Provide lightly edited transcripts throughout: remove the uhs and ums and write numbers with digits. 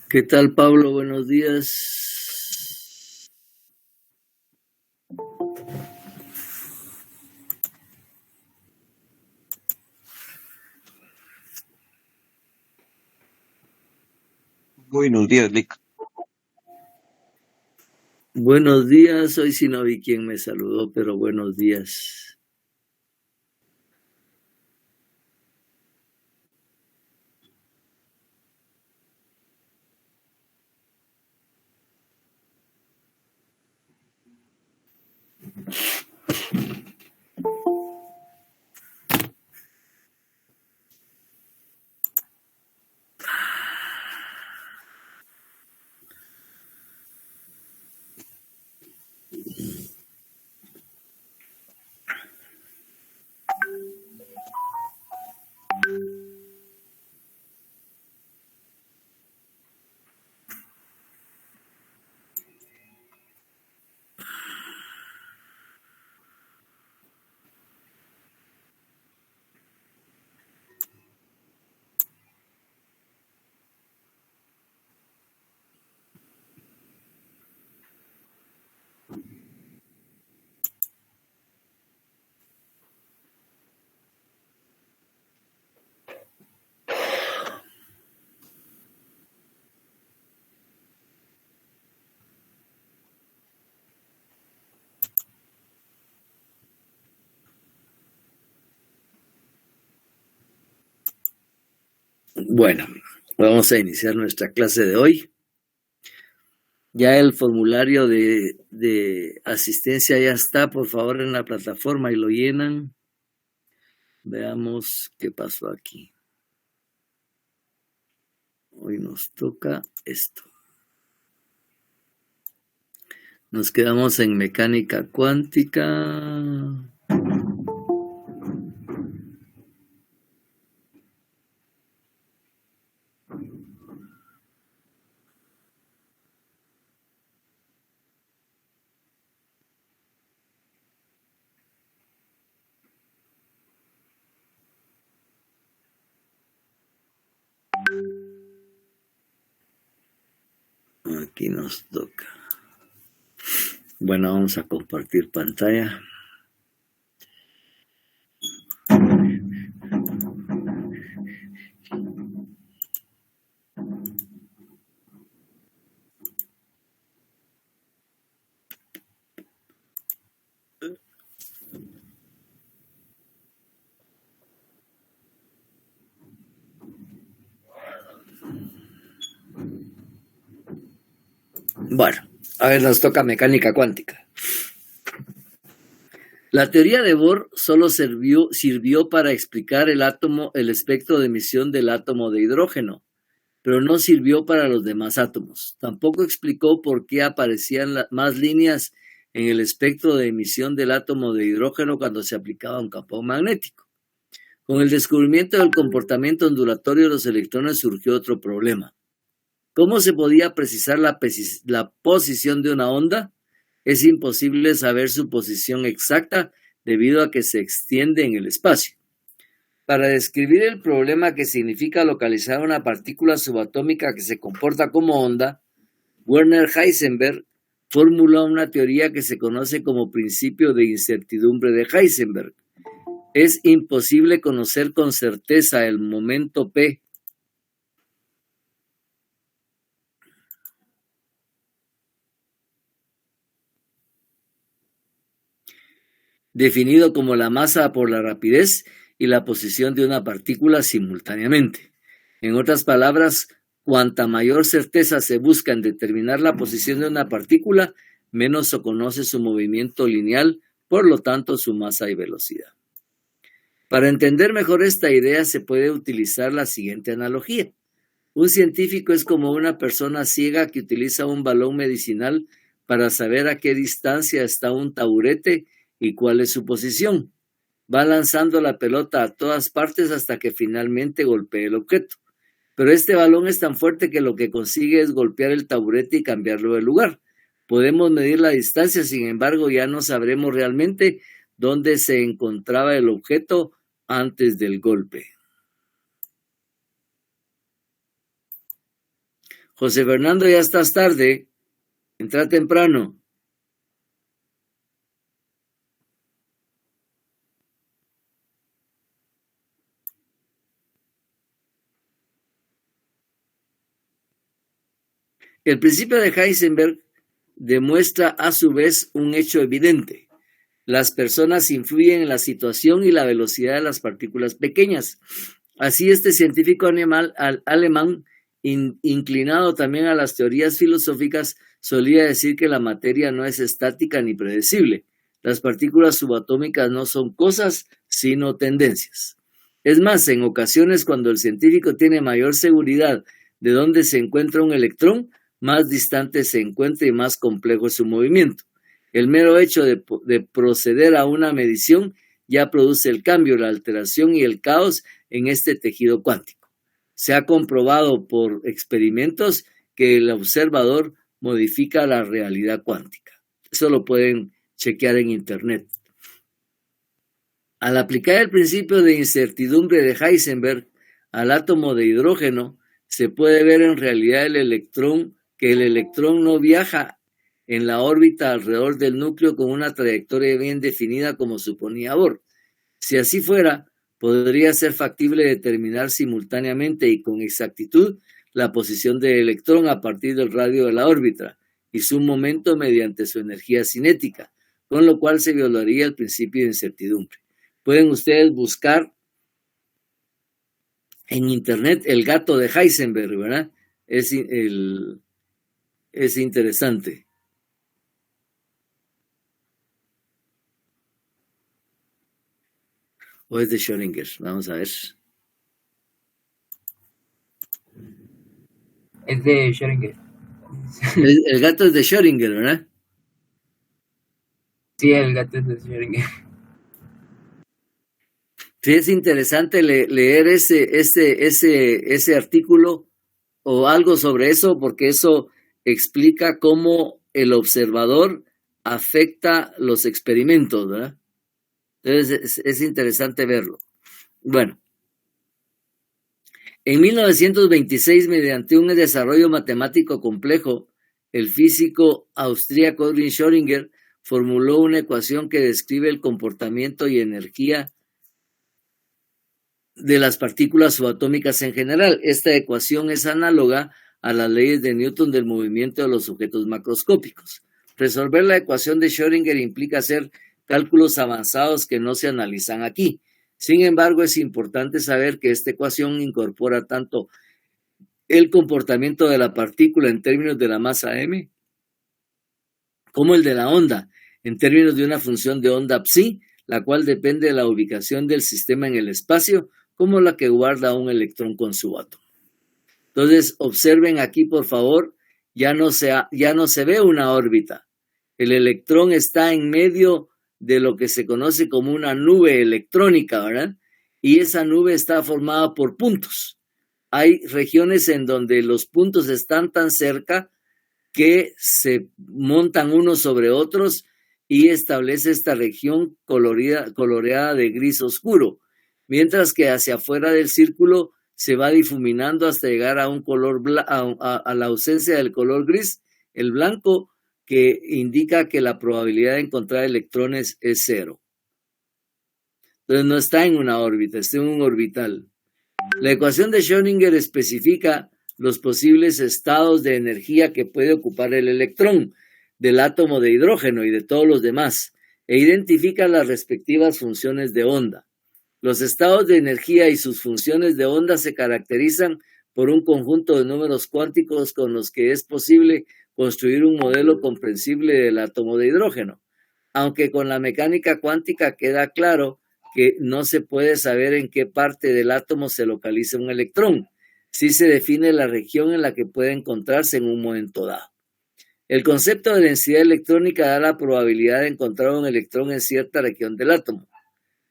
¿Qué tal, Pablo? Buenos días. Buenos días, Lick. Buenos días. Hoy sí no vi quién me saludó, pero buenos días. Bueno, vamos a iniciar nuestra clase de hoy. Ya el formulario de asistencia ya está, por favor, en la plataforma y lo llenan. Veamos qué pasó aquí. Hoy nos toca esto. Nos quedamos en mecánica cuántica. Aquí nos toca. Bueno, vamos a compartir pantalla. Bueno, a ver, nos toca mecánica cuántica. La teoría de Bohr solo sirvió para explicar el espectro de emisión del átomo de hidrógeno, pero no sirvió para los demás átomos. Tampoco explicó por qué aparecían más líneas en el espectro de emisión del átomo de hidrógeno cuando se aplicaba un campo magnético. Con el descubrimiento del comportamiento ondulatorio de los electrones surgió otro problema. ¿Cómo se podía precisar la posición de una onda? Es imposible saber su posición exacta debido a que se extiende en el espacio. Para describir el problema que significa localizar una partícula subatómica que se comporta como onda, Werner Heisenberg formuló una teoría que se conoce como principio de incertidumbre de Heisenberg. Es imposible conocer con certeza el momento P definido como la masa por la rapidez y la posición de una partícula simultáneamente. En otras palabras, cuanta mayor certeza se busca en determinar la posición de una partícula, menos se conoce su movimiento lineal, por lo tanto su masa y velocidad. Para entender mejor esta idea se puede utilizar la siguiente analogía. Un científico es como una persona ciega que utiliza un balón medicinal para saber a qué distancia está un taburete y cuál es su posición. Va lanzando la pelota a todas partes hasta que finalmente golpee el objeto. Pero este balón es tan fuerte que lo que consigue es golpear el taburete y cambiarlo de lugar. Podemos medir la distancia, sin embargo, ya no sabremos realmente dónde se encontraba el objeto antes del golpe. José Fernando, ya estás tarde. Entra temprano. El principio de Heisenberg demuestra a su vez un hecho evidente. Las personas influyen en la situación y la velocidad de las partículas pequeñas. Así, este científico alemán, inclinado también a las teorías filosóficas, solía decir que la materia no es estática ni predecible. Las partículas subatómicas no son cosas, sino tendencias. Es más, en ocasiones cuando el científico tiene mayor seguridad de dónde se encuentra un electrón, más distante se encuentra y más complejo es su movimiento. El mero hecho de proceder a una medición ya produce el cambio, la alteración y el caos en este tejido cuántico. Se ha comprobado por experimentos que el observador modifica la realidad cuántica. Eso lo pueden chequear en internet. Al aplicar el principio de incertidumbre de Heisenberg al átomo de hidrógeno, se puede ver en realidad que el electrón no viaja en la órbita alrededor del núcleo con una trayectoria bien definida como suponía Bohr. Si así fuera, podría ser factible determinar simultáneamente y con exactitud la posición del electrón a partir del radio de la órbita y su momento mediante su energía cinética, con lo cual se violaría el principio de incertidumbre. Pueden ustedes buscar en internet el gato de Heisenberg, ¿verdad? Es interesante. ¿O es de Schrödinger? Vamos a ver. Es de Schrödinger. El gato es de Schrödinger, ¿verdad? Sí, el gato es de Schrödinger. Sí, es interesante leer ese artículo o algo sobre eso, porque eso explica cómo el observador afecta los experimentos, ¿verdad? Entonces es interesante verlo. Bueno, en 1926, mediante un desarrollo matemático complejo, el físico austríaco Erwin Schrödinger formuló una ecuación que describe el comportamiento y energía de las partículas subatómicas en general. Esta ecuación es análoga a las leyes de Newton del movimiento de los objetos macroscópicos. Resolver la ecuación de Schrödinger implica hacer cálculos avanzados que no se analizan aquí. Sin embargo, es importante saber que esta ecuación incorpora tanto el comportamiento de la partícula en términos de la masa m, como el de la onda, en términos de una función de onda psi, la cual depende de la ubicación del sistema en el espacio, como la que guarda un electrón con su átomo. Entonces, observen aquí, por favor, ya no se ve una órbita. El electrón está en medio de lo que se conoce como una nube electrónica, ¿verdad? Y esa nube está formada por puntos. Hay regiones en donde los puntos están tan cerca que se montan unos sobre otros y establece esta región coloreada de gris oscuro, mientras que hacia afuera del círculo se va difuminando hasta llegar a un color a la ausencia del color gris, el blanco, que indica que la probabilidad de encontrar electrones es 0. Entonces no está en una órbita, está en un orbital. La ecuación de Schrödinger especifica los posibles estados de energía que puede ocupar el electrón del átomo de hidrógeno y de todos los demás, e identifica las respectivas funciones de onda. Los estados de energía y sus funciones de onda se caracterizan por un conjunto de números cuánticos con los que es posible construir un modelo comprensible del átomo de hidrógeno, aunque con la mecánica cuántica queda claro que no se puede saber en qué parte del átomo se localiza un electrón. Sí se define la región en la que puede encontrarse en un momento dado. El concepto de densidad electrónica da la probabilidad de encontrar un electrón en cierta región del átomo.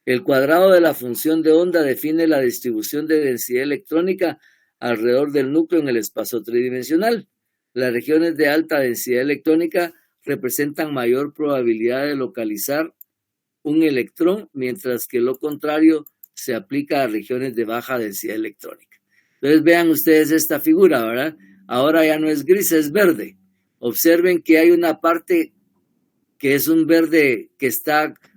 El cuadrado de la función de onda define la distribución de densidad electrónica alrededor del núcleo en el espacio tridimensional. Las regiones de alta densidad electrónica representan mayor probabilidad de localizar un electrón, mientras que lo contrario se aplica a regiones de baja densidad electrónica. Entonces vean ustedes esta figura, ¿verdad? ahora ya no es gris, es verde. Observen que hay una parte que es un verde que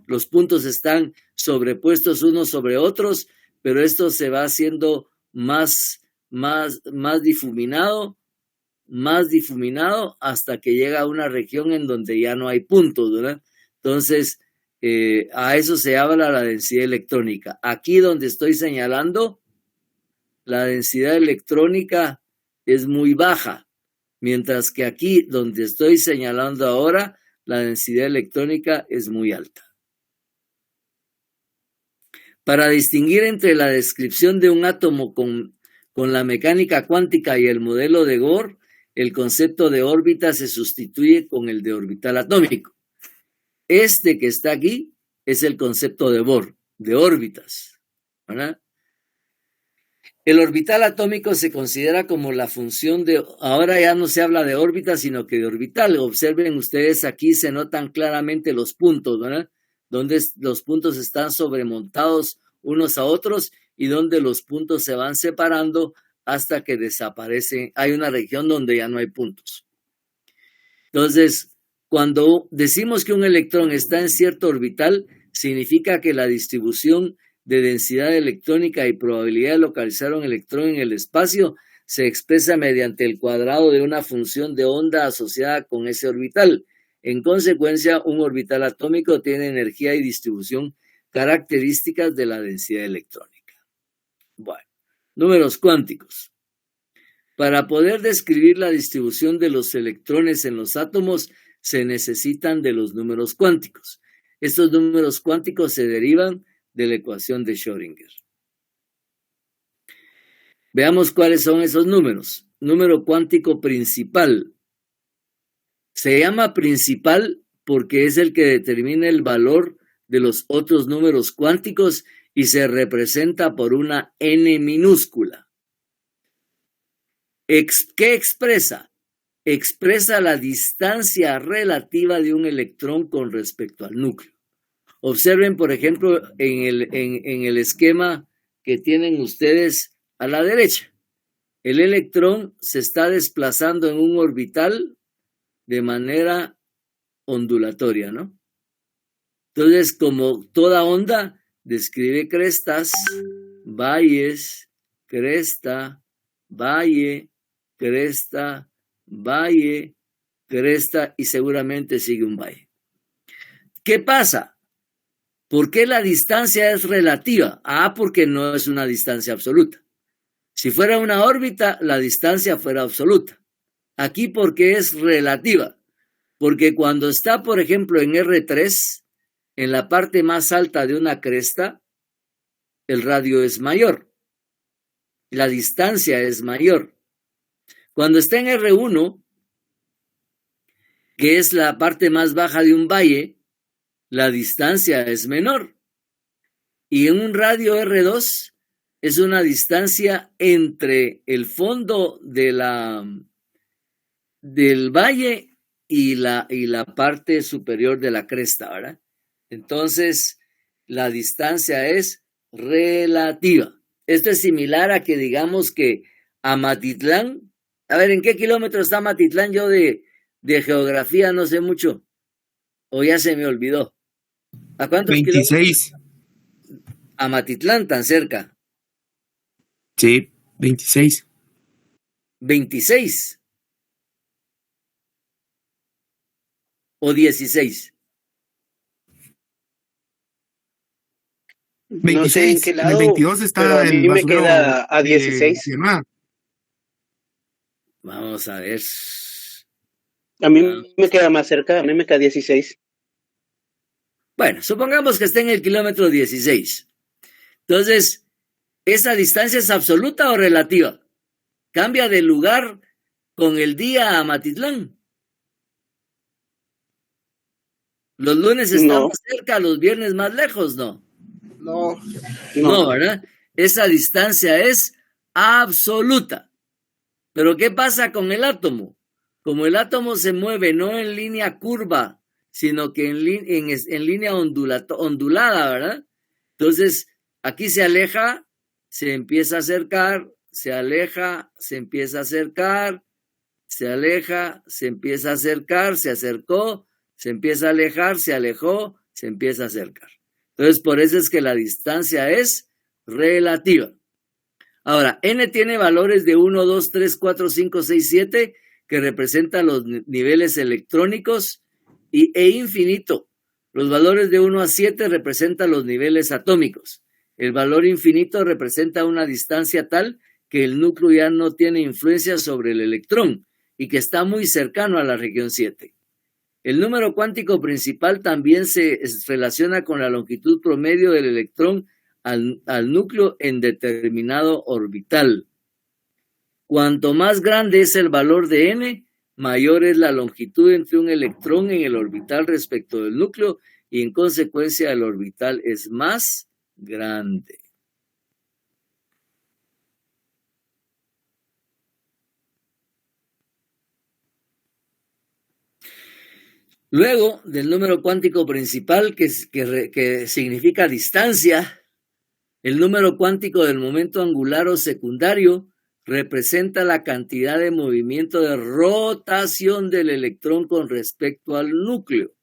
los puntos están sobrepuestos unos sobre otros, pero esto se va haciendo más difuminado hasta que llega a una región en donde ya no hay puntos, ¿verdad? Entonces, a eso se habla la densidad electrónica. Aquí donde estoy señalando, la densidad electrónica es muy baja, mientras que aquí donde estoy señalando ahora, la densidad electrónica es muy alta. Para distinguir entre la descripción de un átomo con la mecánica cuántica y el modelo de Bohr, el concepto de órbita se sustituye con el de orbital atómico. Este que está aquí es el concepto de Bohr, de órbitas, ¿verdad? El orbital atómico se considera como la función de, ahora ya no se habla de órbita, sino que de orbital. Observen ustedes, aquí se notan claramente los puntos, ¿verdad? Donde los puntos están sobremontados unos a otros y donde los puntos se van separando hasta que desaparecen. Hay una región donde ya no hay puntos. Entonces, cuando decimos que un electrón está en cierto orbital, significa que la distribución de densidad electrónica y probabilidad de localizar un electrón en el espacio se expresa mediante el cuadrado de una función de onda asociada con ese orbital. En consecuencia, un orbital atómico tiene energía y distribución características de la densidad electrónica. Bueno, números cuánticos. Para poder describir la distribución de los electrones en los átomos, se necesitan de los números cuánticos. Estos números cuánticos se derivan de la ecuación de Schrödinger. Veamos cuáles son esos números. Número cuántico principal. Se llama principal porque es el que determina el valor de los otros números cuánticos y se representa por una n minúscula. ¿Qué expresa? Expresa la distancia relativa de un electrón con respecto al núcleo. Observen, por ejemplo, en el esquema que tienen ustedes a la derecha. El electrón se está desplazando en un orbital de manera ondulatoria, ¿no? Entonces, como toda onda, describe crestas, valles, cresta, valle, cresta, valle, cresta y seguramente sigue un valle. ¿Qué pasa? ¿Por qué la distancia es relativa? Porque no es una distancia absoluta. Si fuera una órbita, la distancia fuera absoluta. Aquí, porque es relativa. Porque cuando está, por ejemplo, en R3, en la parte más alta de una cresta, el radio es mayor. La distancia es mayor. Cuando está en R1, que es la parte más baja de un valle, la distancia es menor. Y en un radio R2 es una distancia entre el fondo del valle y la parte superior de la cresta, ¿verdad? Entonces, la distancia es relativa. Esto es similar a que digamos que Amatitlán, a ver, ¿en qué kilómetros está Amatitlán? Yo de geografía no sé mucho, o ya se me olvidó. ¿A cuántos 26. kilómetros? Amatitlán, tan cerca. Sí, 26. 26. ¿O 16? No sé en qué lado, el 22 está pero a mí el me basurero queda a de 16. Granada. Vamos a ver. A mí me queda más cerca, a mí me queda 16. Bueno, supongamos que esté en el kilómetro 16. Entonces, ¿esa distancia es absoluta o relativa? ¿Cambia de lugar con el día a Amatitlán? Los lunes están más cerca, los viernes más lejos, ¿no? No, ¿verdad? Esa distancia es absoluta. Pero ¿qué pasa con el átomo? Como el átomo se mueve no en línea curva, sino que en línea ondulada, ¿verdad? Entonces, aquí se aleja, se empieza a acercar, se aleja, se empieza a acercar, se aleja, se empieza a acercar, se acercó, se empieza a alejar, se alejó, se empieza a acercar. Entonces, por eso es que la distancia es relativa. Ahora, n tiene valores de 1, 2, 3, 4, 5, 6, 7, que representan los niveles electrónicos, e infinito. Los valores de 1 a 7 representan los niveles atómicos. El valor infinito representa una distancia tal que el núcleo ya no tiene influencia sobre el electrón y que está muy cercano a la región 7. El número cuántico principal también se relaciona con la longitud promedio del electrón al núcleo en determinado orbital. Cuanto más grande es el valor de n, mayor es la longitud entre un electrón en el orbital respecto del núcleo y en consecuencia el orbital es más grande. Luego del número cuántico principal, que significa distancia, el número cuántico del momento angular o secundario representa la cantidad de movimiento de rotación del electrón con respecto al núcleo.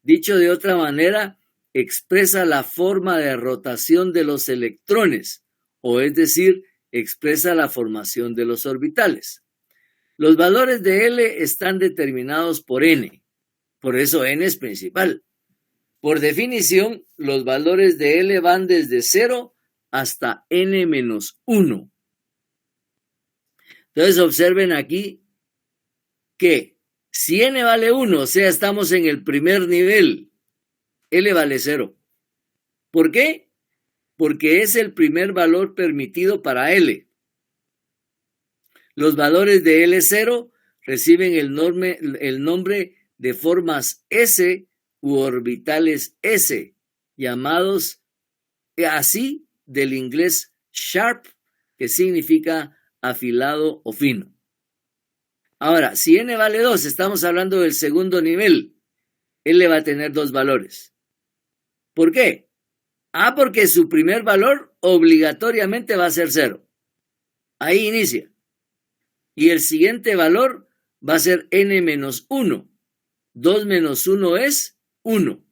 Dicho de otra manera, expresa la forma de rotación de los electrones, o es decir, expresa la formación de los orbitales. Los valores de L están determinados por n, por eso n es principal. Por definición, los valores de L van desde 0 hasta n-1. Entonces observen aquí que si n vale 1, o sea, estamos en el primer nivel, L vale 0. ¿Por qué? Porque es el primer valor permitido para L. Los valores de L0 reciben el nombre de formas S u orbitales S, llamados así del inglés sharp, que significa afilado o fino. Ahora, si n vale 2, estamos hablando del segundo nivel, L va a tener dos valores. ¿Por qué? Porque su primer valor obligatoriamente va a ser 0. Ahí inicia. Y el siguiente valor va a ser n-1. 2 menos 1 es 1.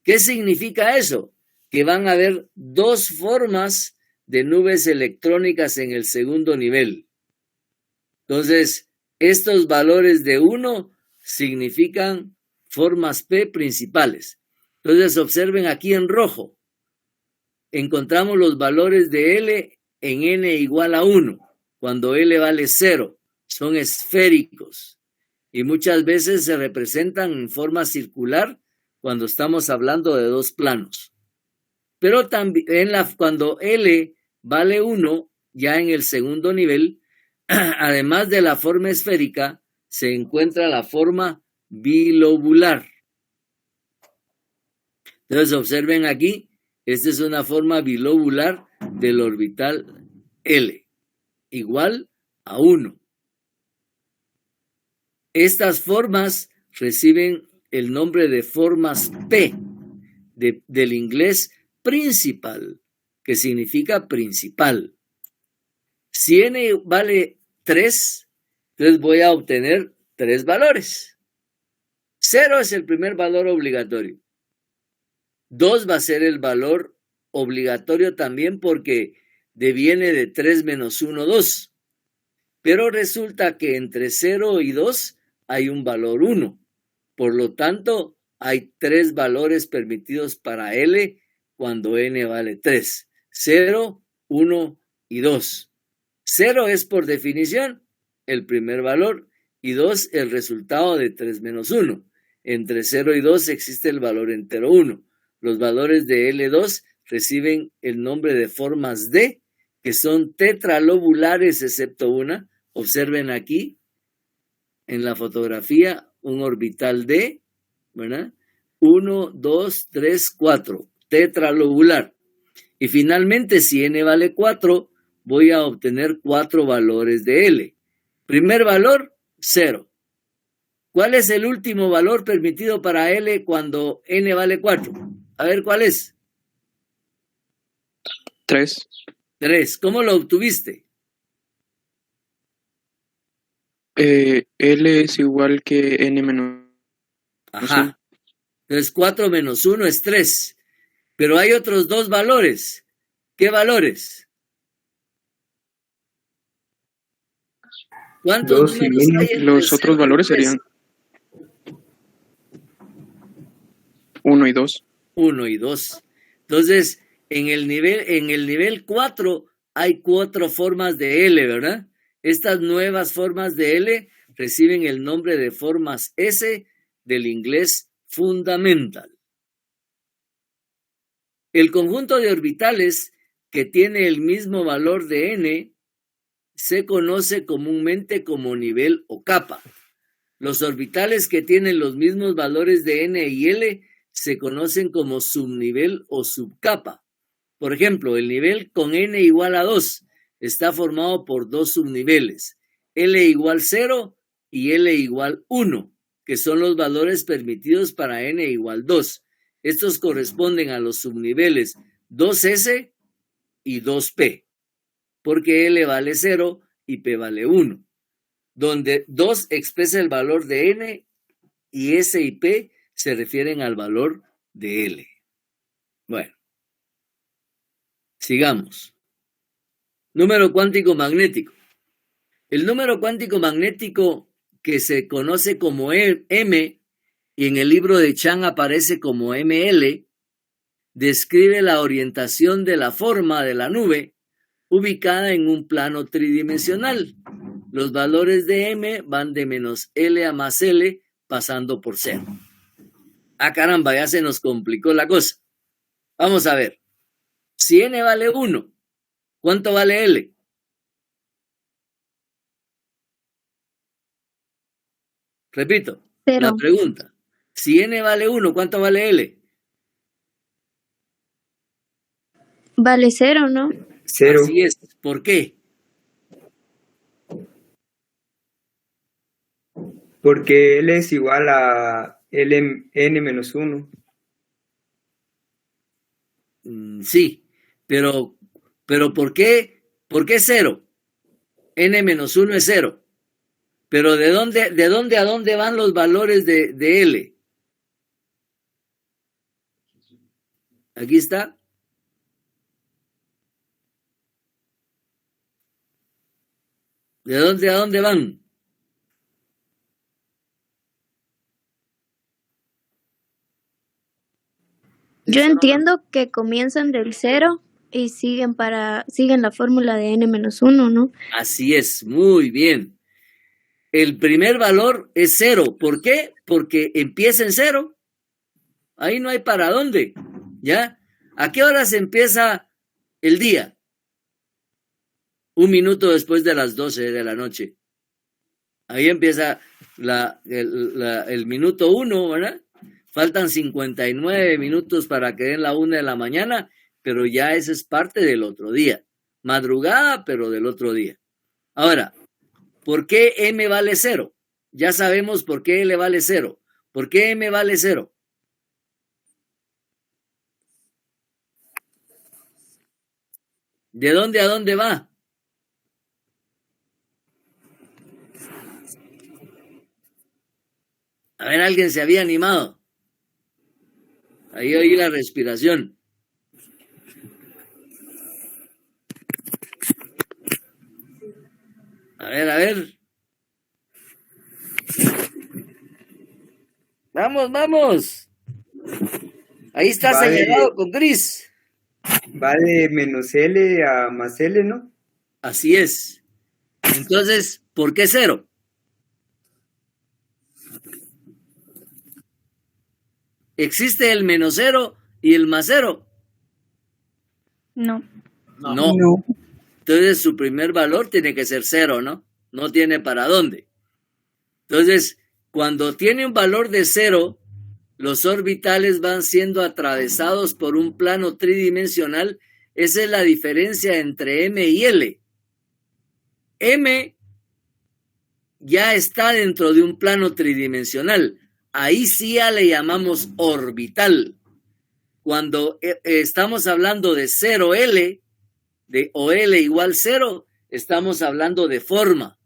¿Qué significa eso? Que van a haber dos formas de nubes electrónicas en el segundo nivel. Entonces, estos valores de 1 significan formas P principales. Entonces, observen aquí en rojo. Encontramos los valores de L en n igual a 1, cuando L vale 0. Son esféricos y muchas veces se representan en forma circular cuando estamos hablando de dos planos. Pero también cuando L vale 1, ya en el segundo nivel, además de la forma esférica, se encuentra la forma bilobular. Entonces observen aquí, esta es una forma bilobular del orbital L, igual a 1. Estas formas reciben el nombre de formas P, del inglés principal, que significa principal. Si n vale 3, entonces voy a obtener 3 valores. 0 es el primer valor obligatorio. 2 va a ser el valor obligatorio también porque deviene de 3 menos 1, 2. Pero resulta que entre 0 y 2 hay un valor 1. Por lo tanto, hay 3 valores permitidos para L cuando n vale 3. 0, 1 y 2. 0 es por definición el primer valor y 2 el resultado de 3 menos 1. Entre 0 y 2 existe el valor entero 1. Los valores de L2 reciben el nombre de formas D, que son tetralobulares excepto una. Observen aquí en la fotografía un orbital D, ¿verdad? 1, 2, 3, 4, tetralobular. Y finalmente, si n vale 4, voy a obtener 4 valores de L. Primer valor, 0. ¿Cuál es el último valor permitido para L cuando n vale 4? A ver, ¿cuál es? 3. 3. ¿Cómo lo obtuviste? L es igual que N menos Ajá. Entonces 4 menos 1 es 3. Pero hay otros dos valores. ¿Qué valores? ¿Cuántos 2 y números 1. hay entre Los 0 otros y valores 3? serían 1 y 2. 1 y 2. Entonces, en el nivel 4 hay 4 formas de L, ¿verdad? Estas nuevas formas de L reciben el nombre de formas S del inglés fundamental. El conjunto de orbitales que tiene el mismo valor de n se conoce comúnmente como nivel o capa. Los orbitales que tienen los mismos valores de n y L se conocen como subnivel o subcapa. Por ejemplo, el nivel con n igual a 2 está formado por dos subniveles, L igual 0 y L igual 1, que son los valores permitidos para n igual 2. Estos corresponden a los subniveles 2S y 2P, porque L vale 0 y P vale 1, donde 2 expresa el valor de n y S y P se refieren al valor de L. Bueno, sigamos. Número cuántico magnético. El número cuántico magnético, que se conoce como M y en el libro de Chang aparece como ML, describe la orientación de la forma de la nube ubicada en un plano tridimensional. Los valores de M van de menos L a más L pasando por 0. Ah, caramba, ya se nos complicó la cosa. Vamos a ver. Si n vale 1, ¿cuánto vale L? Repito, 0. la pregunta. Si n vale 1, ¿cuánto vale L? Vale 0, ¿no? 0. Así es. ¿Por qué? Porque L es igual a n menos 1. Sí, pero ¿por qué? ¿Por qué 0? N menos 1 es 0. Pero ¿de dónde a dónde van los valores de L? Aquí está. ¿De dónde a dónde van? Yo entiendo que comienzan del 0 y siguen la fórmula de n-1, ¿no? Así es, muy bien. El primer valor es 0. ¿Por qué? Porque empieza en 0. Ahí no hay para dónde. ¿Ya? ¿A qué horas empieza el día? 1 minuto después de las 12 de la noche. Ahí empieza el minuto 1, ¿verdad? Faltan 59 minutos para que den la 1 de la mañana, pero ya esa es parte del otro día. Madrugada, pero del otro día. Ahora, ¿por qué M vale 0? Ya sabemos por qué L vale 0. ¿Por qué M vale 0? ¿De dónde a dónde va? A ver, alguien se había animado. Ahí oí la respiración. A ver, a ver. Vamos, vamos. Ahí está Vale. señalado con gris. Va de menos L a más L, ¿no? Así es. Entonces, ¿por qué 0? ¿Existe el menos 0 y el más 0? No. No. Entonces su primer valor tiene que ser 0, ¿no? No tiene para dónde. Entonces, cuando tiene un valor de 0, los orbitales van siendo atravesados por un plano tridimensional. Esa es la diferencia entre M y L. M ya está dentro de un plano tridimensional. Ahí sí ya le llamamos orbital. Cuando estamos hablando de 0L, o L igual 0, estamos hablando de forma.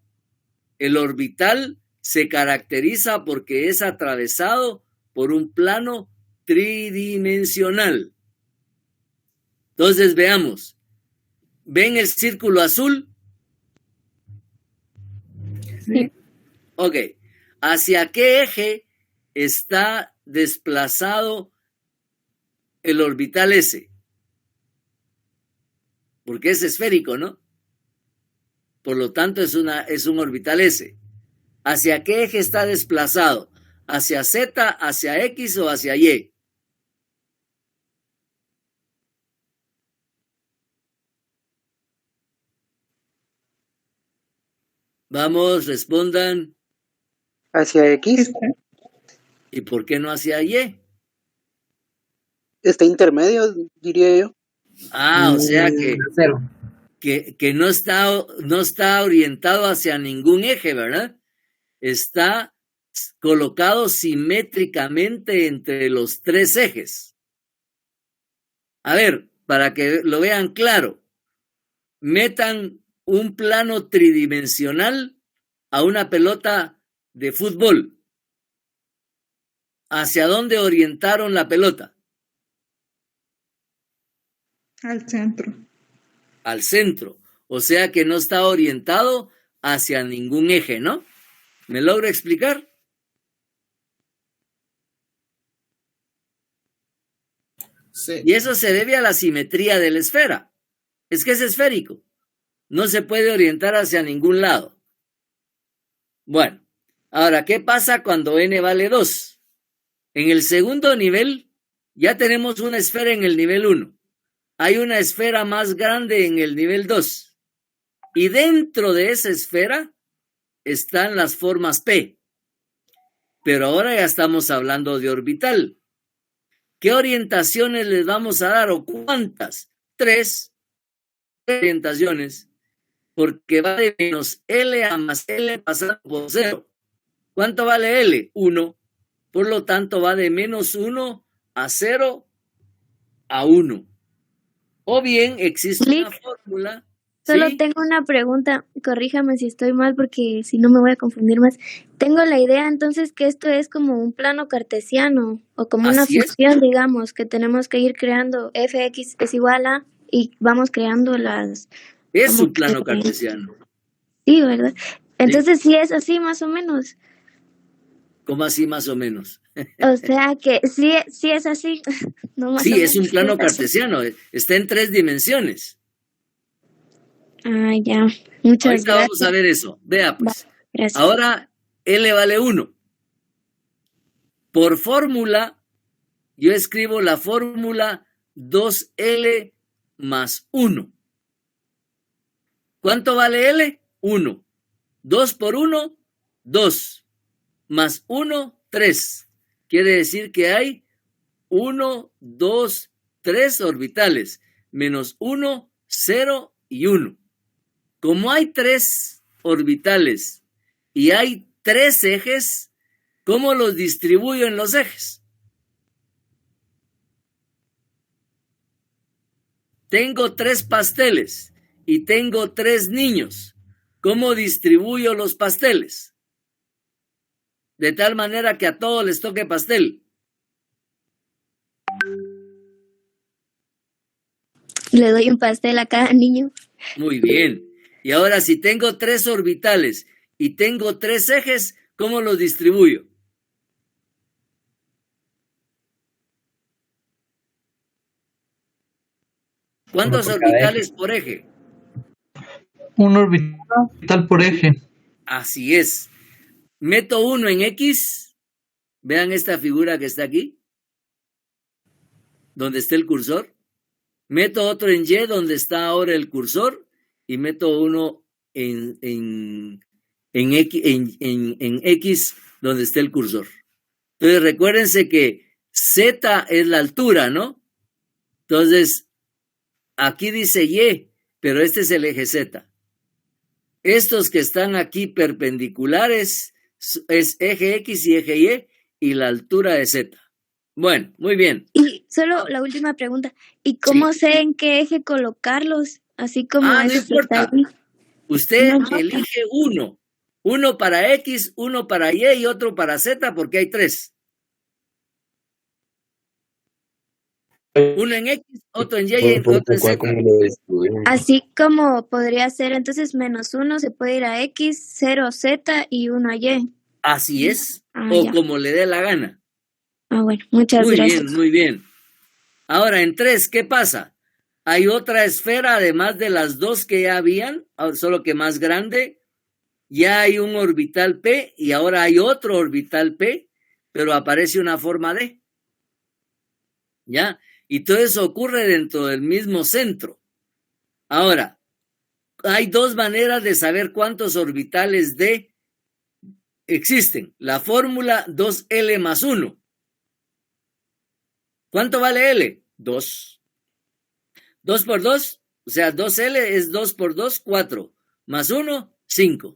El orbital se caracteriza porque es atravesado por un plano tridimensional. Entonces veamos. ¿Ven el círculo azul? Sí. Ok. ¿Hacia qué eje está desplazado el orbital S? Porque es esférico, ¿no? Por lo tanto, es un orbital S. ¿Hacia qué eje está desplazado? ¿Hacia Z, hacia X o hacia Y? Vamos, respondan. Hacia X. ¿Y por qué no hacia Y? Está intermedio, diría yo. Ah, o sea Cero. que no está orientado hacia ningún eje, ¿verdad? Está colocado simétricamente entre los tres ejes. A ver, para que lo vean claro, metan un plano tridimensional a una pelota de fútbol. ¿Hacia dónde orientaron la pelota? Al centro. Al centro. O sea que no está orientado hacia ningún eje, ¿no? ¿Me logro explicar? Sí. Y eso se debe a la simetría de la esfera. Es que es esférico. No se puede orientar hacia ningún lado. Bueno, ahora, ¿qué pasa cuando n vale 2? En el segundo nivel ya tenemos una esfera en el nivel 1. Hay una esfera más grande en el nivel 2. Y dentro de esa esfera están las formas P. Pero ahora ya estamos hablando de orbital. ¿Qué orientaciones les vamos a dar o cuántas? 3 orientaciones. Porque va de menos L a más L pasando por 0. ¿Cuánto vale L? 1. Por lo tanto, va de menos 1 a 0 a 1. O bien existe una fórmula. Solo ¿sí? tengo una pregunta, corríjame si estoy mal porque si no me voy a confundir más. Tengo la idea entonces que esto es como un plano cartesiano o como una Así es. función, digamos, que tenemos que ir creando fx es igual a y vamos creando las... Es como un plano que- cartesiano. Sí, ¿verdad? Entonces sí es así más o menos. ¿Cómo así más o menos? O sea que sí es así. No más o Sí, es un menos, plano sí es así. cartesiano. Está en 3 dimensiones. Ah, ya. Muchas Ahorita vamos gracias. a ver eso. Vea pues. Gracias. Ahora L vale 1. Por fórmula, yo escribo la fórmula 2L más 1. ¿Cuánto vale L? 1. 2 por 1, 2. Más 1, 3. Quiere decir que hay 1, 2, 3 orbitales. Menos 1, 0 y 1. Como hay 3 orbitales y hay 3 ejes, ¿cómo los distribuyo en los ejes? Tengo 3 pasteles y tengo 3 niños. ¿Cómo distribuyo los pasteles? De tal manera que a todos les toque pastel. Le doy un pastel a cada niño. Muy bien. Y ahora si tengo 3 orbitales y tengo 3 ejes, ¿cómo los distribuyo? ¿Cuántos Uno por cada orbitales por eje? Un orbital por eje. Así es. Meto uno en X. Vean esta figura que está aquí, donde está el cursor. Meto otro en Y, donde está ahora el cursor. Y meto uno en X, donde está el cursor. Entonces recuérdense que Z es la altura, ¿no? Entonces, aquí dice Y, pero este es el eje Z. Estos que están aquí perpendiculares es eje X y eje Y y la altura de Z. Bueno, muy bien. Y solo la última pregunta. ¿Y cómo sé en qué eje colocarlos? Así como No eso que está importa. ahí. Usted No importa. elige uno Uno para X, uno para Y y otro para Z, porque hay 3. Uno en X, otro en Y y otro en Z. Así como podría ser, entonces -1 se puede ir a X, 0 Z y 1 a Y. Así es, Ah, ya. como le dé la gana. Bueno, muchas Muy gracias. bien, muy bien. Ahora, en 3, ¿qué pasa? Hay otra esfera, además de las 2 que ya habían, solo que más grande. Ya hay un orbital P y ahora hay otro orbital P, pero aparece una forma D. ¿Ya? Y todo eso ocurre dentro del mismo centro. Ahora, hay 2 maneras de saber cuántos orbitales D existen. La fórmula 2L más 1. ¿Cuánto vale L? 2. 2 por 2, o sea, 2L es 2 por 2, 4. Más 1, 5.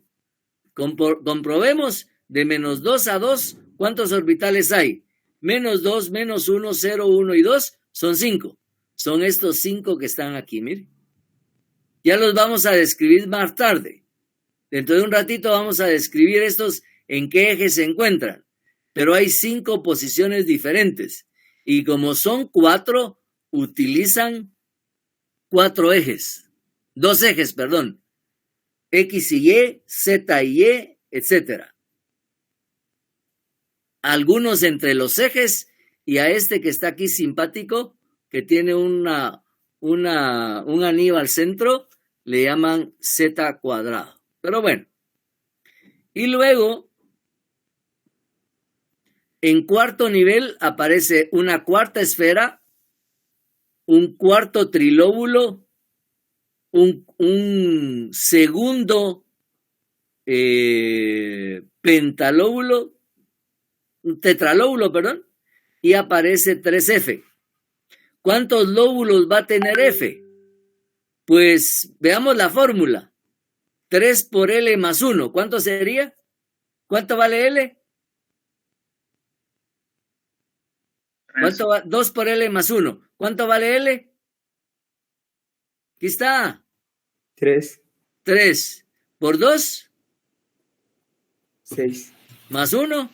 Comprobemos de -2 a 2, ¿cuántos orbitales hay? -2, -1, 0, 1 y 2 son 5. Son estos 5 que están aquí, miren. Ya los vamos a describir más tarde. Dentro de un ratito vamos a describir estos en qué eje se encuentran. Pero hay 5 posiciones diferentes. Y como son 4, utilizan 4 ejes. 2 ejes, perdón. X y Y, Z y Y, etc. Algunos entre los ejes y a este que está aquí simpático, que tiene un anillo al centro, le llaman Z cuadrado. Pero bueno. Y luego, en cuarto nivel aparece una cuarta esfera, un cuarto trilóbulo, un segundo pentalóbulo, un tetralóbulo, perdón, y aparece 3F. ¿Cuántos lóbulos va a tener F? Pues veamos la fórmula. 3 por L más 1. ¿Cuánto sería? ¿Cuánto vale L? ¿Cuánto va? 2 por L más 1. ¿Cuánto vale L? Aquí está. 3, 3 por 2 6, más 1.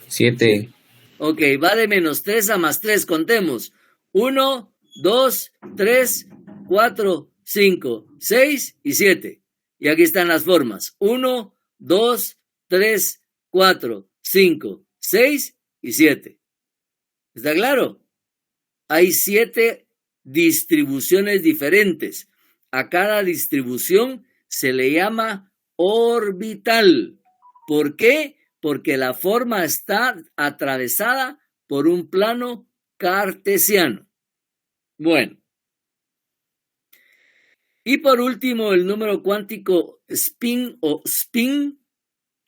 7. Ok, va de -3 a +3. Contemos. 1, 2, 3, 4, 5, 6 y 7. Y aquí están las formas. 1, 2, 3, 4, 5, 6 y 7. ¿Está claro? Hay 7 distribuciones diferentes. A cada distribución se le llama orbital. ¿Por qué? Porque la forma está atravesada por un plano cartesiano. Bueno. Y por último, el número cuántico spin o spin.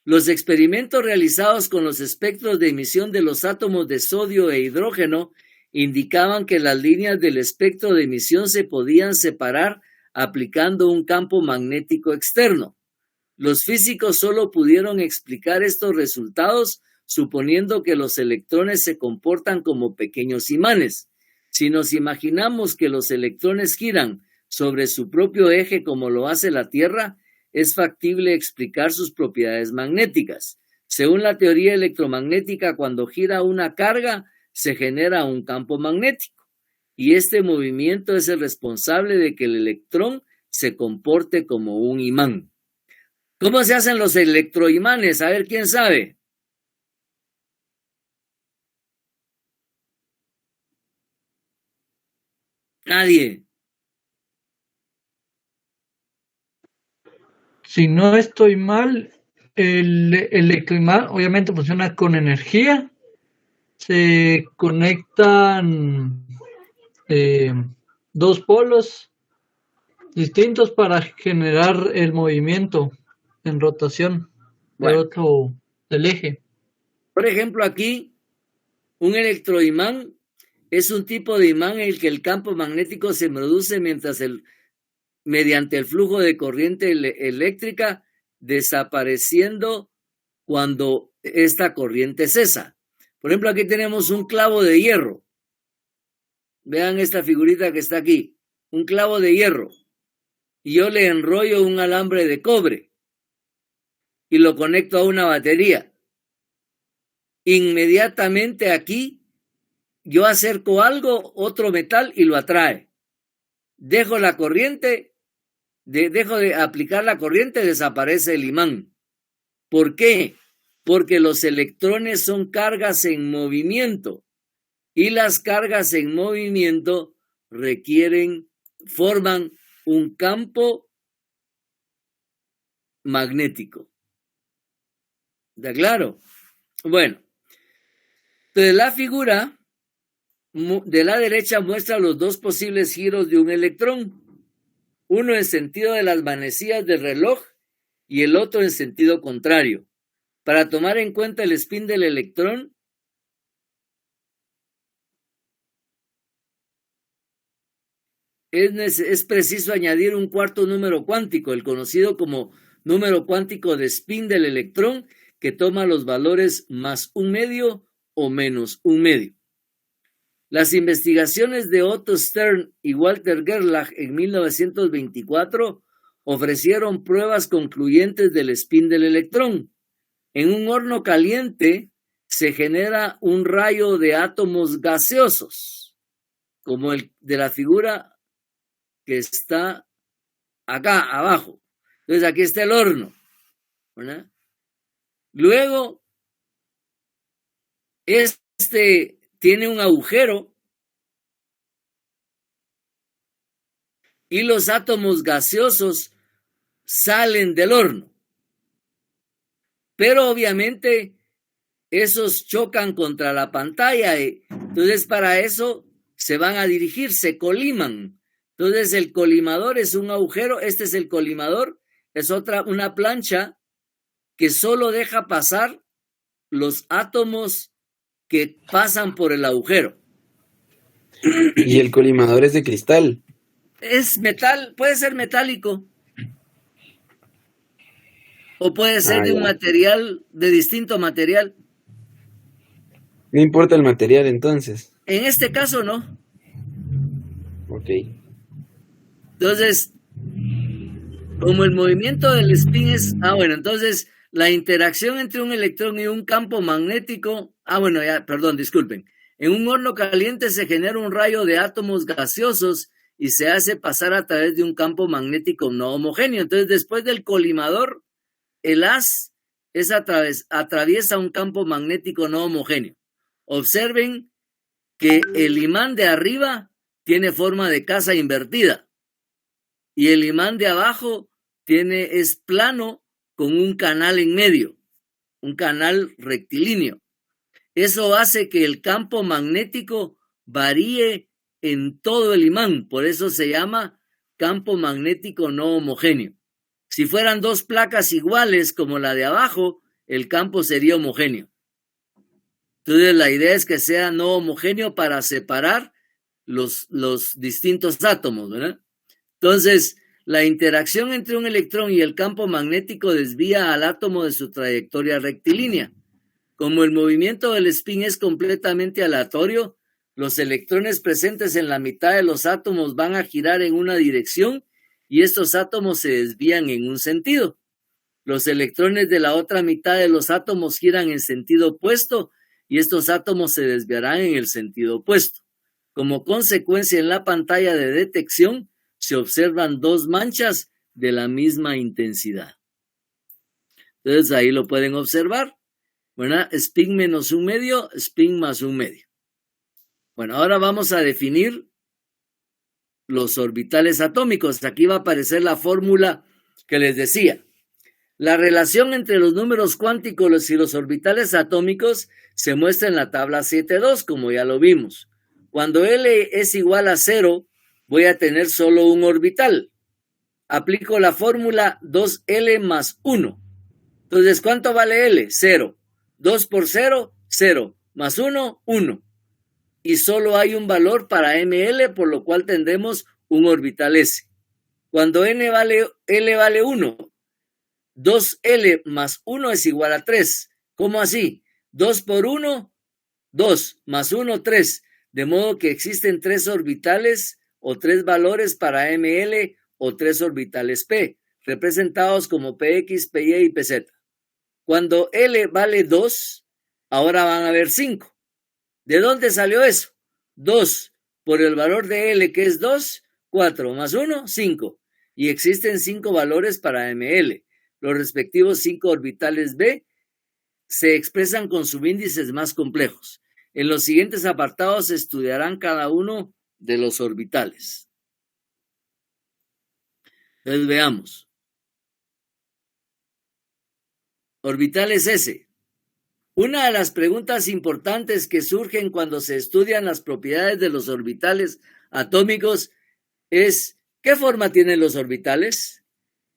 Los experimentos realizados con los espectros de emisión de los átomos de sodio e hidrógeno indicaban que las líneas del espectro de emisión se podían separar aplicando un campo magnético externo. Los físicos solo pudieron explicar estos resultados suponiendo que los electrones se comportan como pequeños imanes. Si nos imaginamos que los electrones giran sobre su propio eje como lo hace la Tierra, es factible explicar sus propiedades magnéticas. Según la teoría electromagnética, cuando gira una carga, se genera un campo magnético. Y este movimiento es el responsable de que el electrón se comporte como un imán. ¿Cómo se hacen los electroimanes? A ver, ¿quién sabe? Nadie. Si no estoy mal, el electroimán obviamente funciona con energía. Se conectan 2 polos distintos para generar el movimiento en rotación del eje. Por ejemplo, aquí, un electroimán es un tipo de imán en el que el campo magnético se produce mediante el flujo de corriente eléctrica, desapareciendo cuando esta corriente cesa. Por ejemplo, aquí tenemos un clavo de hierro. Vean esta figurita que está aquí. Un clavo de hierro. Y yo le enrollo un alambre de cobre. y lo conecto a una batería. Inmediatamente aquí yo acerco algo, otro metal, y lo atrae. Dejo la corriente, dejo de aplicar la corriente, desaparece el imán. ¿Por qué? Porque los electrones son cargas en movimiento y las cargas en movimiento forman un campo magnético. ¿Está claro? Bueno, entonces la figura de la derecha muestra los dos posibles giros de un electrón, uno en sentido de las manecillas del reloj y el otro en sentido contrario. Para tomar en cuenta el spin del electrón, es preciso añadir un cuarto número cuántico, el conocido como número cuántico de spin del electrón, que toma los valores +1/2 o -1/2. Las investigaciones de Otto Stern y Walter Gerlach en 1924 ofrecieron pruebas concluyentes del spin del electrón. En un horno caliente se genera un rayo de átomos gaseosos, como el de la figura que está acá abajo. Entonces aquí está el horno, ¿verdad? Luego, este tiene un agujero y los átomos gaseosos salen del horno. Pero obviamente esos chocan contra la pantalla, entonces para eso se van a dirigir, se coliman. Entonces el colimador es un agujero, este es el colimador, es una plancha que solo deja pasar los átomos que pasan por el agujero. Y el colimador es de cristal. Es metal, puede ser metálico. O puede ser de un material, de distinto material. No importa el material entonces. En este caso no. Ok. Entonces, como el movimiento del spin es... entonces la interacción entre un electrón y un campo magnético... disculpen. En un horno caliente se genera un rayo de átomos gaseosos y se hace pasar a través de un campo magnético no homogéneo. Entonces, después del colimador, el haz atraviesa un campo magnético no homogéneo. Observen que el imán de arriba tiene forma de casa invertida y el imán de abajo es plano con un canal en medio, un canal rectilíneo. Eso hace que el campo magnético varíe en todo el imán, por eso se llama campo magnético no homogéneo. Si fueran dos placas iguales como la de abajo, el campo sería homogéneo. Entonces la idea es que sea no homogéneo para separar los distintos átomos, ¿verdad? Entonces, la interacción entre un electrón y el campo magnético desvía al átomo de su trayectoria rectilínea. Como el movimiento del spin es completamente aleatorio, los electrones presentes en la mitad de los átomos van a girar en una dirección y estos átomos se desvían en un sentido. Los electrones de la otra mitad de los átomos giran en sentido opuesto y estos átomos se desviarán en el sentido opuesto. Como consecuencia, en la pantalla de detección se observan dos manchas de la misma intensidad. Entonces ahí lo pueden observar, ¿verdad? Spin -1/2, spin +1/2. Bueno, ahora vamos a definir los orbitales atómicos. Aquí va a aparecer la fórmula que les decía. La relación entre los números cuánticos y los orbitales atómicos se muestra en la tabla 7.2, como ya lo vimos. Cuando L es igual a 0, voy a tener solo un orbital. Aplico la fórmula 2L más 1. Entonces, ¿cuánto vale L? 0. 2 por 0, 0. Más 1, 1. Y solo hay un valor para ML, por lo cual tendremos un orbital S. Cuando L vale 1, 2L más 1 es igual a 3. ¿Cómo así? 2 por 1, 2, más 1, 3. De modo que existen 3 orbitales o 3 valores para ML o 3 orbitales P, representados como PX, PY y PZ. Cuando L vale 2, ahora van a haber 5. ¿De dónde salió eso? 2 por el valor de L, que es 2, 4 más 1, 5. Y existen 5 valores para ML. Los respectivos 5 orbitales B se expresan con subíndices más complejos. En los siguientes apartados se estudiarán cada uno de los orbitales. Entonces veamos. Orbitales S. Una de las preguntas importantes que surgen cuando se estudian las propiedades de los orbitales atómicos es: ¿qué forma tienen los orbitales?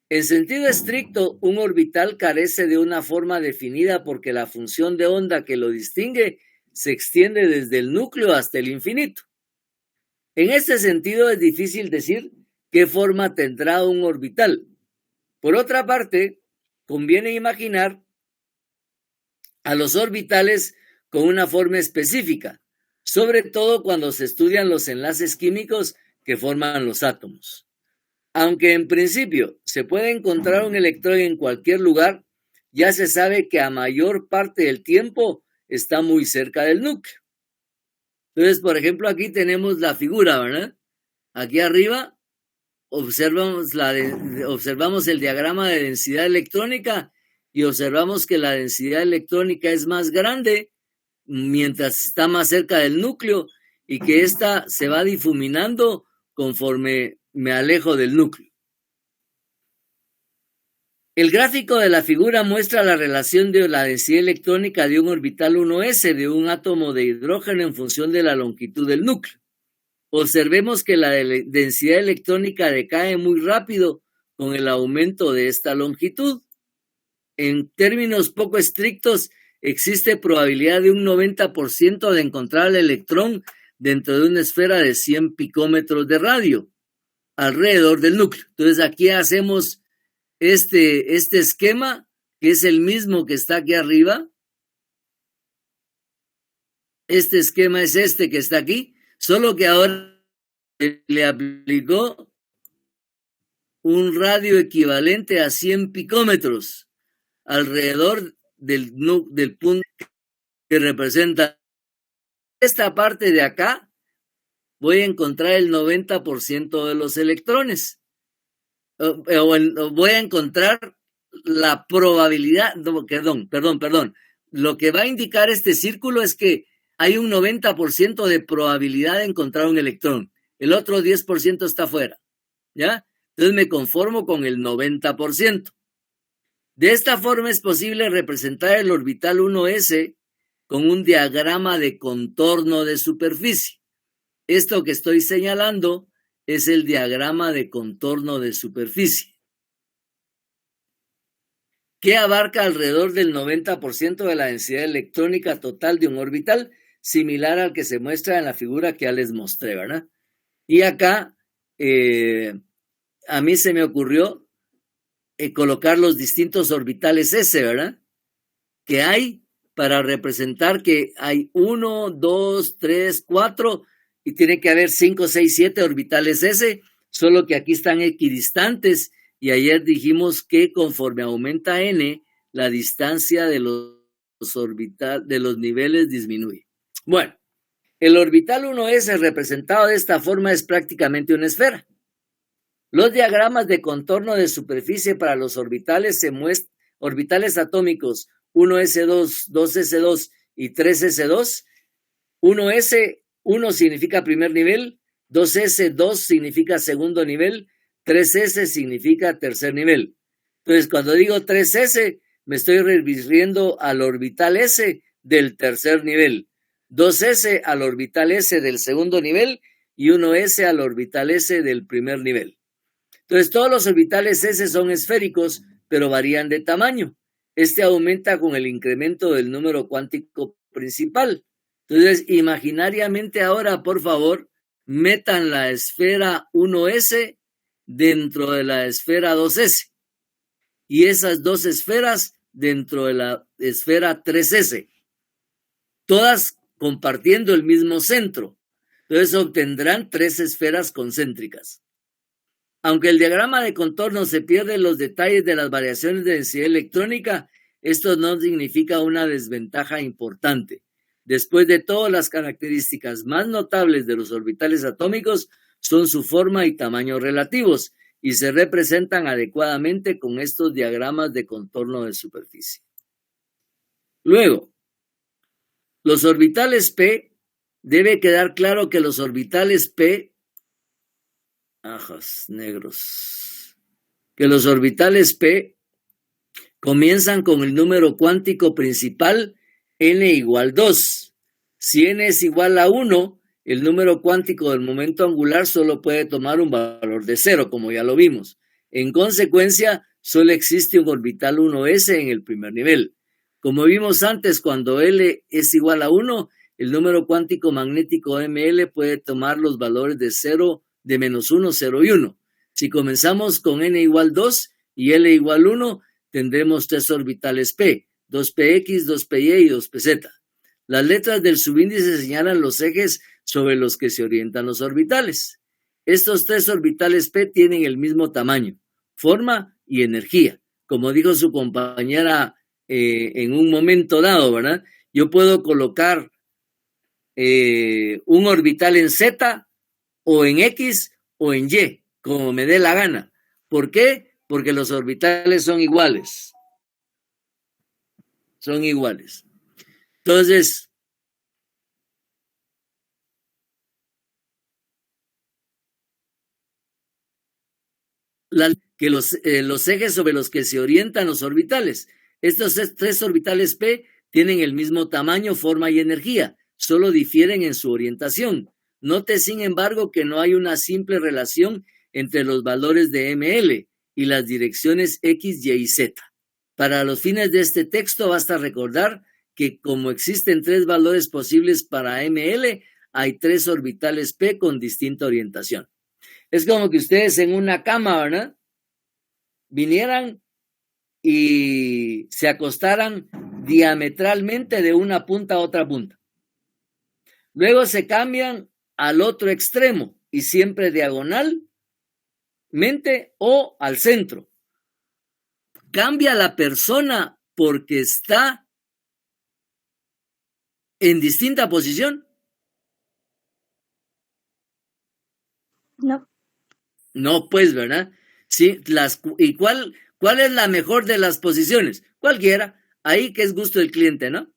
En sentido estricto, un orbital carece de una forma definida porque la función de onda que lo distingue se extiende desde el núcleo hasta el infinito. En este sentido, es difícil decir qué forma tendrá un orbital. Por otra parte, conviene imaginar a los orbitales con una forma específica, sobre todo cuando se estudian los enlaces químicos que forman los átomos. Aunque en principio se puede encontrar un electrón en cualquier lugar, ya se sabe que a mayor parte del tiempo está muy cerca del núcleo. Entonces, por ejemplo, aquí tenemos la figura, ¿verdad? Aquí arriba observamos el diagrama de densidad electrónica y observamos que la densidad electrónica es más grande mientras está más cerca del núcleo y que ésta se va difuminando conforme me alejo del núcleo. El gráfico de la figura muestra la relación de la densidad electrónica de un orbital 1s de un átomo de hidrógeno en función de la longitud del núcleo. Observemos que la densidad electrónica decae muy rápido con el aumento de esta longitud. En términos poco estrictos, existe probabilidad de un 90% de encontrar el electrón dentro de una esfera de 100 picómetros de radio, alrededor del núcleo. Entonces aquí hacemos este esquema, que es el mismo que está aquí arriba. Este esquema es este que está aquí, solo que ahora le aplicó un radio equivalente a 100 picómetros alrededor del punto que representa esta parte de acá. Voy a encontrar el 90% de los electrones. Voy a encontrar la probabilidad, perdón. Lo que va a indicar este círculo es que hay un 90% de probabilidad de encontrar un electrón. El otro 10% está fuera, ¿ya? Entonces me conformo con el 90%. De esta forma es posible representar el orbital 1s con un diagrama de contorno de superficie. Esto que estoy señalando es el diagrama de contorno de superficie, que abarca alrededor del 90% de la densidad electrónica total de un orbital, similar al que se muestra en la figura que ya les mostré, ¿verdad? Y acá a mí se me ocurrió colocar los distintos orbitales S, ¿verdad? Que hay para representar que hay 1, 2, 3, 4 y tiene que haber 5, 6, 7 orbitales S, solo que aquí están equidistantes y ayer dijimos que conforme aumenta n, la distancia de los niveles disminuye. Bueno, el orbital 1s representado de esta forma es prácticamente una esfera. Los diagramas de contorno de superficie para los orbitales orbitales atómicos 1s2, 2s2 y 3s2. 1s, 1 significa primer nivel, 2s, 2 significa segundo nivel, 3s significa tercer nivel. Entonces, cuando digo 3s, me estoy refiriendo al orbital s del tercer nivel, 2s al orbital s del segundo nivel y 1s al orbital s del primer nivel. Entonces, todos los orbitales S son esféricos, pero varían de tamaño. Este aumenta con el incremento del número cuántico principal. Entonces, imaginariamente ahora, por favor, metan la esfera 1S dentro de la esfera 2S. Y esas dos esferas dentro de la esfera 3S. Todas compartiendo el mismo centro. Entonces, obtendrán 3 esferas concéntricas. Aunque el diagrama de contorno se pierde en los detalles de las variaciones de densidad electrónica, Esto no significa una desventaja importante. Después de todo, las características más notables de los orbitales atómicos son su forma y tamaño relativos y se representan adecuadamente con estos diagramas de contorno de superficie. Luego, los orbitales P, debe quedar claro que los orbitales P, que los orbitales P comienzan con el número cuántico principal n igual 2. Si n es igual a 1, el número cuántico del momento angular solo puede tomar un valor de 0, como ya lo vimos. En consecuencia, solo existe un orbital 1s en el primer nivel. Como vimos antes, cuando L es igual a 1, el número cuántico magnético ML puede tomar los valores de 0, de menos 1, 0 y 1. Si comenzamos con n igual 2 y L igual 1, tendremos 3 orbitales P, 2px, 2py y 2pz. Las letras del subíndice señalan los ejes sobre los que se orientan los orbitales. Estos 3 orbitales P tienen el mismo tamaño, forma y energía. Como dijo su compañera en un momento dado, ¿verdad? Yo puedo colocar un orbital en Z o en X o en Y, como me dé la gana. ¿Por qué? Porque los orbitales son iguales. Son iguales. Entonces, los ejes sobre los que se orientan los orbitales. Estos 3 orbitales P tienen el mismo tamaño, forma y energía, solo difieren en su orientación. Note, sin embargo, que no hay una simple relación entre los valores de ML y las direcciones X, Y y Z. Para los fines de este texto basta recordar que como existen 3 valores posibles para ML, hay 3 orbitales P con distinta orientación. Es como que ustedes en una cama, ¿verdad? Vinieran y se acostaran diametralmente de una punta a otra punta. Luego se cambian al otro extremo y siempre diagonalmente o al centro. ¿Cambia la persona porque está en distinta posición? No. No, pues, ¿verdad? Sí, ¿y cuál es la mejor de las posiciones? Cualquiera, ahí que es gusto del cliente, ¿no?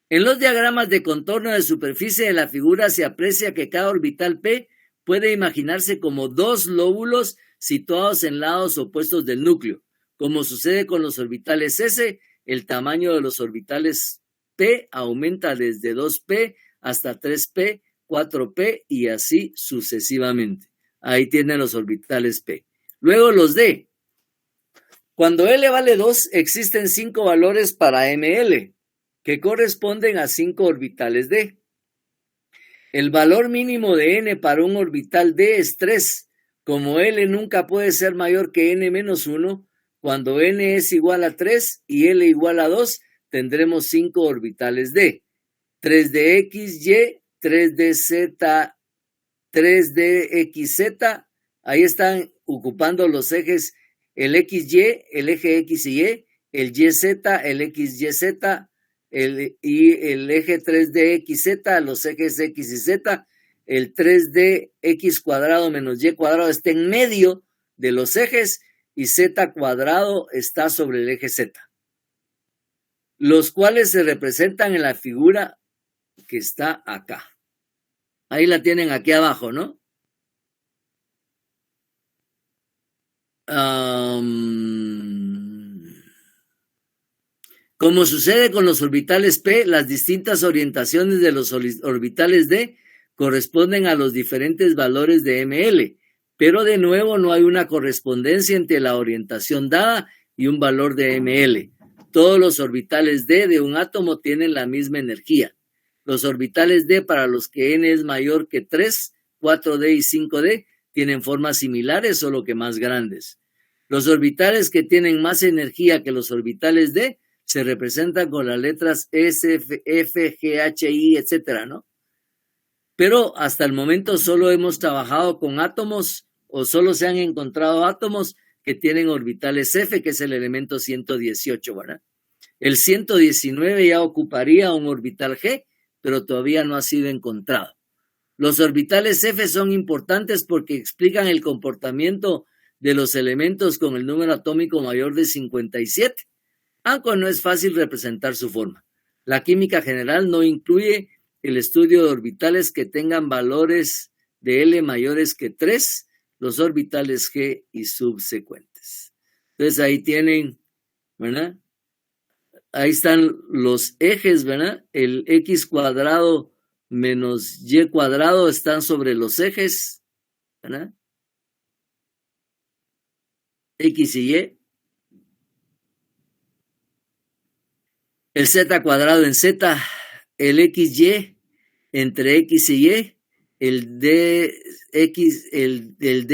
En los diagramas de contorno de superficie de la figura se aprecia que cada orbital P puede imaginarse como 2 lóbulos situados en lados opuestos del núcleo. Como sucede con los orbitales S, el tamaño de los orbitales P aumenta desde 2P hasta 3P, 4P y así sucesivamente. Ahí tienen los orbitales P. Luego los D. Cuando L vale 2, existen 5 valores para ML, que corresponden a 5 orbitales D. El valor mínimo de N para un orbital D es 3. Como L nunca puede ser mayor que N-1, cuando N es igual a 3 y L igual a 2, tendremos 5 orbitales D. 3DXY, 3DZ, 3DXZ, ahí están ocupando los ejes el XY, el eje X y Y, el YZ, el XYZ, y el eje 3DXZ, los ejes X y Z, el 3DX cuadrado menos Y cuadrado está en medio de los ejes y Z cuadrado está sobre el eje Z, los cuales se representan en la figura que está acá. Ahí la tienen aquí abajo, ¿no? Como sucede con los orbitales P, las distintas orientaciones de los orbitales D corresponden a los diferentes valores de ML, pero de nuevo no hay una correspondencia entre la orientación dada y un valor de ML. Todos los orbitales D de un átomo tienen la misma energía. Los orbitales D para los que N es mayor que 3, 4D y 5D tienen formas similares, solo que más grandes. Los orbitales que tienen más energía que los orbitales D se representan con las letras S, F, G, H, I, etcétera, ¿no? Pero hasta el momento solo hemos trabajado con átomos o solo se han encontrado átomos que tienen orbitales F, que es el elemento 118, ¿verdad? El 119 ya ocuparía un orbital G, pero todavía no ha sido encontrado. Los orbitales F son importantes porque explican el comportamiento de los elementos con el número atómico mayor de 57, aunque no es fácil representar su forma. La química general no incluye el estudio de orbitales que tengan valores de L mayores que 3, los orbitales G y subsecuentes. Entonces ahí tienen, ¿verdad? Ahí están los ejes, ¿verdad? El X cuadrado menos Y cuadrado están sobre los ejes, ¿verdad? X y Y. El Z cuadrado en Z, el XY entre X y Y, el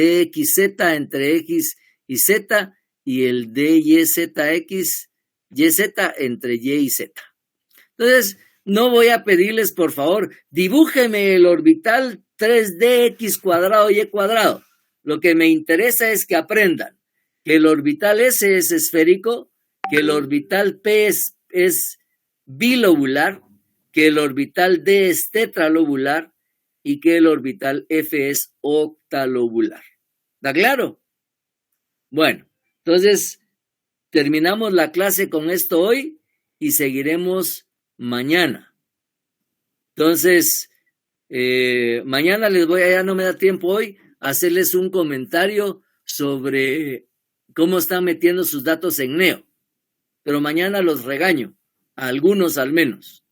DXZ entre X y Z y el DYZX, YZ entre Y y Z. Entonces, no voy a pedirles, por favor, dibújeme el orbital 3DX cuadrado Y cuadrado. Lo que me interesa es que aprendan que el orbital S es esférico, que el orbital P es bilobular, que el orbital D es tetralobular y que el orbital F es octalobular. ¿Está claro? Bueno, entonces terminamos la clase con esto hoy y seguiremos mañana. Entonces, mañana les voy a, ya no me da tiempo hoy, a hacerles un comentario sobre cómo están metiendo sus datos en Neo. Pero mañana los regaño, a algunos al menos.